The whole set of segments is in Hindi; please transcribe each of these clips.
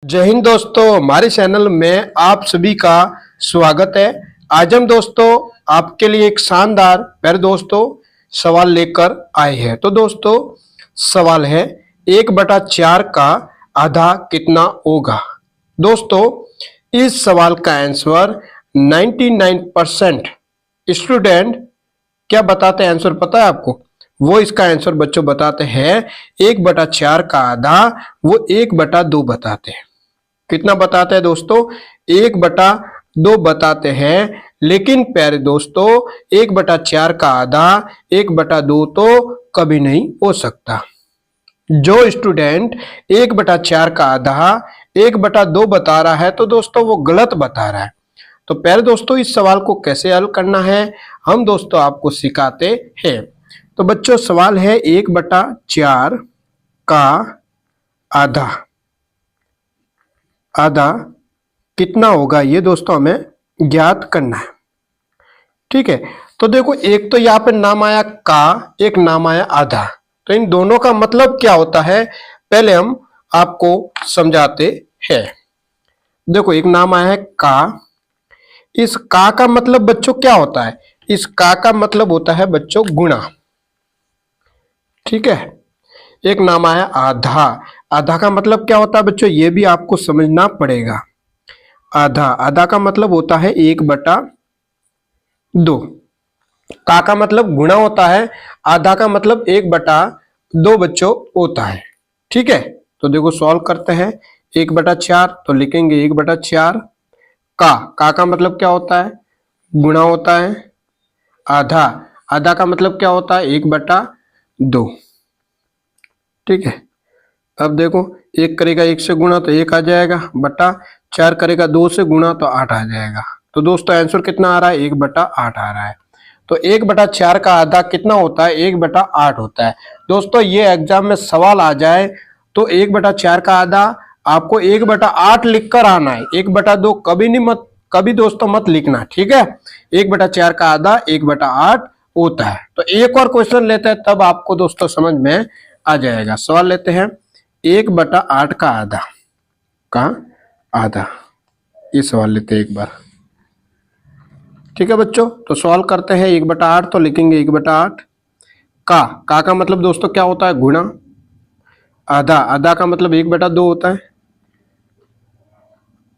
जय हिंद दोस्तों, हमारे चैनल में आप सभी का स्वागत है। आज हम दोस्तों आपके लिए एक शानदार प्यारे दोस्तों सवाल लेकर आए हैं। तो दोस्तों सवाल है 1/4 का आधा कितना होगा। दोस्तों इस सवाल का आंसर 99% स्टूडेंट क्या बताते हैं, आंसर पता है आपको? वो इसका आंसर बच्चों बताते हैं 1/4 का आधा वो 1/2 बताते हैं। कितना बताते हैं दोस्तों? 1/2 बताते हैं। लेकिन प्यारे दोस्तों 1/4 का आधा 1/2 तो कभी नहीं हो सकता। जो स्टूडेंट 1/4 का आधा 1/2 बता रहा है तो दोस्तों वो गलत बता रहा है। तो प्यारे दोस्तों इस सवाल को कैसे हल करना है हम दोस्तों आपको सिखाते हैं। तो बच्चों सवाल है 1/4 का आधा कितना होगा, ये दोस्तों हमें ज्ञात करना है। ठीक है, तो देखो एक तो यहाँ पे नाम आया का, एक नाम आया आधा, तो इन दोनों का मतलब क्या होता है पहले हम आपको समझाते हैं। देखो एक नाम आया है का, इस का मतलब बच्चों क्या होता है? इस का मतलब होता है बच्चों गुणा। ठीक है, एक नाम आया आधा का मतलब क्या होता है बच्चों, ये भी आपको समझना पड़ेगा। आधा का मतलब होता है 1/2। का मतलब गुणा होता है, आधा का मतलब 1/2 बच्चों होता है। ठीक है, तो देखो सॉल्व करते हैं। 1/4 तो लिखेंगे 1/4। का मतलब क्या होता है? गुणा होता है। आधा का मतलब क्या होता है? 1/2। ठीक है, अब देखो 1 करेगा 1 से गुणा तो 1 आ जाएगा, बटा 4 करेगा 2 से गुणा तो 8 आ जाएगा। तो दोस्तों आंसर कितना आ रहा है? 1/8 आ रहा है। तो 1/4 का आधा कितना होता है? 1/8 होता है। दोस्तों ये एग्जाम में सवाल आ जाए तो 1/4 का आधा आपको 1/8 लिख कर आना है, 1/2 कभी दोस्तों मत लिखना। ठीक है, 1/4 का आधा 1/8 होता है। तो एक और क्वेश्चन लेते हैं तब आपको दोस्तों समझ में आ जाएगा। सवाल लेते हैं 1/8 का आधा, ये सवाल लेते हैं एक बार। ठीक है बच्चों, तो सॉल्व करते हैं। 1/8 तो लिखेंगे 1/8। का मतलब दोस्तों क्या होता है? गुणा। आधा का मतलब 1/2 होता है।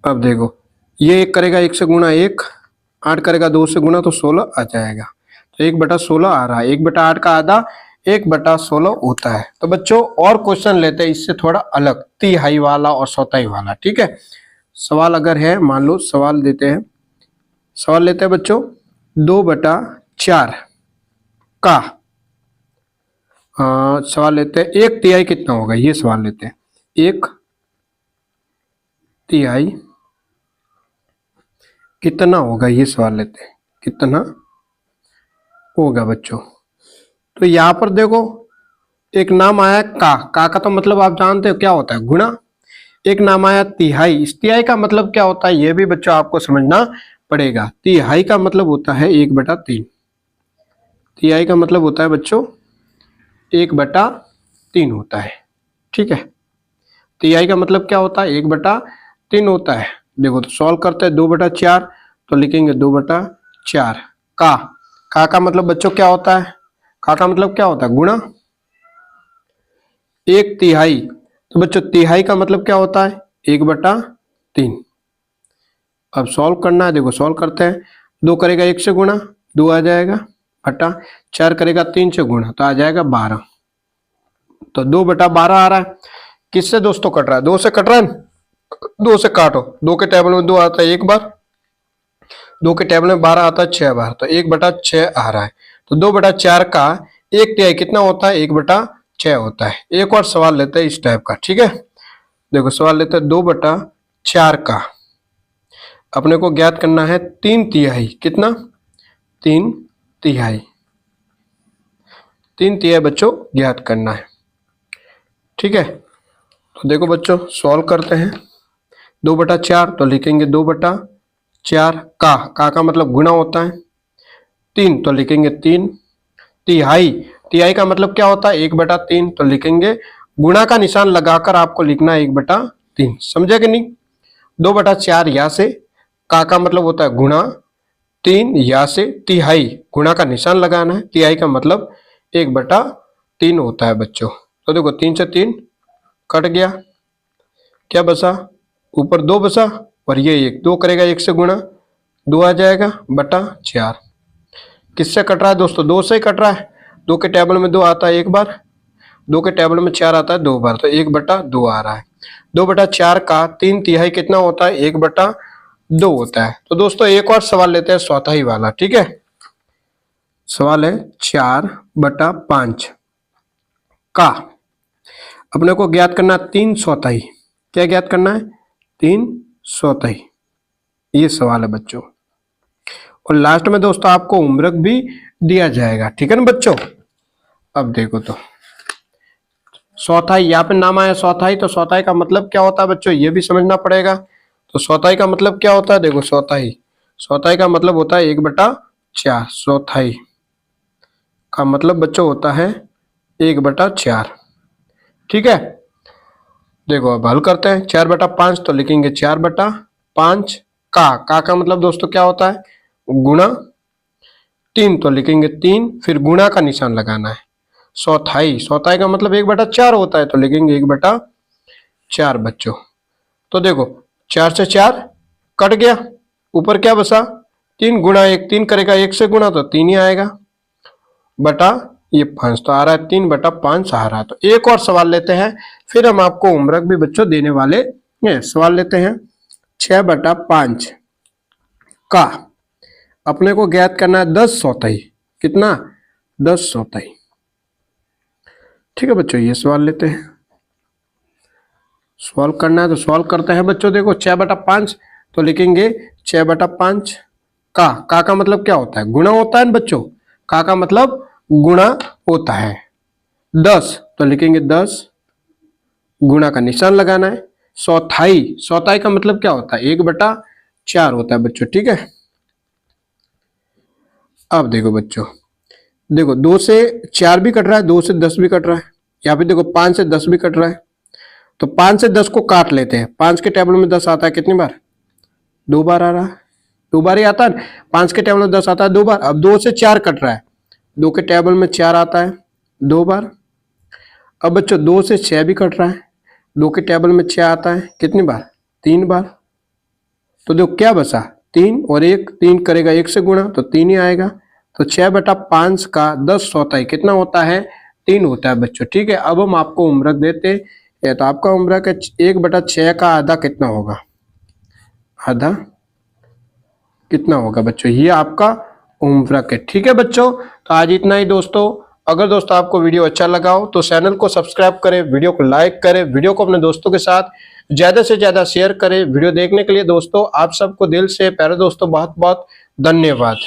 अब देखो ये 1 करेगा 1 से गुणा 1, 8 करेगा 2 से गुणा तो 16 आ जाएगा। तो 1/16 आ रहा है। 1/8 का आधा 1/16 होता है। तो बच्चों और क्वेश्चन लेते हैं इससे थोड़ा अलग, तिहाई वाला और चौथाई वाला। ठीक है, सवाल अगर है मान लो सवाल लेते हैं बच्चों 2/4 का सवाल लेते हैं 1/3 कितना होगा, ये सवाल लेते हैं। 1/3 कितना होगा, ये सवाल लेते हैं। कितना होगा बच्चों? तो यहां पर देखो एक नाम आया का तो मतलब आप जानते हो क्या होता है? गुणा। एक नाम आया तिहाई, इस तिहाई का मतलब क्या होता है ये भी बच्चों आपको समझना पड़ेगा। तिहाई का मतलब होता है 1/3। तिहाई का मतलब होता है बच्चों 1/3 होता है। ठीक है, तिहाई का मतलब क्या होता है? 1/3 होता है। देखो तो सॉल्व करते हैं 2/4 तो लिखेंगे 2/4। का मतलब बच्चों क्या होता है? का मतलब क्या होता है? गुणा। 1/3 तो बच्चों तिहाई का मतलब क्या होता है? 1/3। अब सॉल्व करना है। देखो सॉल्व करते हैं। 2 करेगा 1 से गुणा 2 आ जाएगा, बटा 4 करेगा 3 से गुणा तो आ जाएगा 12। तो 2/12 आ रहा है। किससे दोस्तों कट रहा है? 2 से कट रहा है। 2 से काटो, 2 के टेबल में 2 आता है 1 बार, 2 के टेबल में 12 आता है 6 बार, तो 1/6 आ रहा है। तो 2/4 का 1/3 कितना होता है? 1/6 होता है। एक और सवाल लेते हैं इस टाइप का। ठीक है, देखो सवाल लेते हैं 2/4 का अपने को ज्ञात करना है 3/3। कितना? 3/3 बच्चों ज्ञात करना है। ठीक है, तो देखो बच्चों सॉल्व करते हैं। 2/4 तो लिखेंगे 2/4। का मतलब गुणा होता है। 3 तो लिखेंगे 3। तिहाई का मतलब क्या होता है? 1/3 तो लिखेंगे गुणा का निशान लगाकर आपको लिखना है 1/3। 3, समझे कि नहीं। 2/4 या से, का मतलब होता है गुणा, 3 या से, तिहाई, गुणा का निशान लगाना है, तिहाई का मतलब 1/3 होता है बच्चों। तो देखो 3 से 3 कट गया, क्या बचा, ऊपर 2 बचा, और ये 1, 2 करेगा 1 से गुणा, 2 आ जाएगा बटा 4। किससे कट रहा है दोस्तों, 2 से ही कट रहा है। 2 के टेबल में 2 आता है 1 बार, 2 के टेबल में 4 आता है 2 बार, तो 1/2 आ रहा है। 2/4 का 3/3 कितना होता है, 1/2 होता है। तो दोस्तों एक और सवाल लेते हैं चौथाई वाला, ठीक है। सवाल है 4/5 का अपने को ज्ञात करना 3/4। क्या ज्ञात करना है, 3/4। ये सवाल है बच्चों, और लास्ट में दोस्तों आपको होमवर्क भी दिया जाएगा, ठीक है ना बच्चों। अब देखो तो चौथाई, यहाँ पे नाम आया चौथाई, तो चौथाई का मतलब क्या होता है बच्चों, ये भी समझना पड़ेगा। तो चौथाई का मतलब क्या होता है, देखो चौथाई का मतलब होता है 1/4। चौथाई का मतलब बच्चों होता है 1/4, ठीक है। देखो अब हल करते हैं। 4/5 तो लिखेंगे 4/5, का मतलब दोस्तों क्या होता है, गुणा, 3 तो लिखेंगे 3, फिर गुणा का निशान लगाना है। चौथाई का मतलब 1/4 होता है, तो लिखेंगे 1/4 बच्चों। तो देखो 4 से 4 कट गया, ऊपर क्या बचा, 3 गुणा 1, 3 करेगा 1 से गुणा तो 3 ही आएगा, बटा ये 5, तो आ रहा है 3/5 आ रहा है। तो एक और सवाल लेते हैं, फिर हम आपको होमवर्क भी बच्चों देने वाले हैं। सवाल लेते हैं 6/5 का अपने को ज्ञात करना है 10/4। कितना, 10/4, ठीक है बच्चों। ये सवाल लेते हैं, सॉल्व करना है तो सॉल्व करते हैं बच्चों। देखो 6/5 तो लिखेंगे 6/5 का मतलब क्या होता है, गुणा होता है ना बच्चों, का मतलब गुणा होता है। 10 तो लिखेंगे 10, गुणा का निशान लगाना है। चौथाई का मतलब क्या होता है, 1/4 होता है बच्चों, ठीक है। अब देखो बच्चों, देखो 2 से 4 भी कट रहा है, 2 से 10 भी कट रहा है, यहाँ पे देखो 5 से 10 भी कट रहा है। तो 5 से 10 को काट लेते हैं। 5 के टेबल में 10 आता है कितनी बार, 2 बार आ रहा है, 2 बार ही आता है। 5 के टेबल में 10 आता है 2 बार। अब 2 से 4 कट रहा है, 2 के टेबल में 4 आता है 2 बार। अब बच्चों 2 से 6 भी कट रहा है, 2 के टेबल में 6 आता है कितनी बार, 3 बार। तो देखो क्या बचा, 3 और 1, 3 करेगा 1 से गुणा तो 3 ही आएगा। तो 6/5 का 10/4 कितना होता है, 3 होता है बच्चों, ठीक है। अब हम आपको होमवर्क देते हैं, तो आपका होमवर्क है 1/6 का आधा कितना होगा, आधा कितना होगा बच्चों, ये आपका होमवर्क है, ठीक है बच्चों। तो आज इतना ही दोस्तों। अगर दोस्तों आपको वीडियो अच्छा लगा हो तो चैनल को सब्सक्राइब करें, वीडियो को लाइक करें, वीडियो को अपने दोस्तों के साथ ज्यादा से ज्यादा शेयर करें। वीडियो देखने के लिए दोस्तों आप सबको दिल से प्यारे दोस्तों बहुत बहुत धन्यवाद।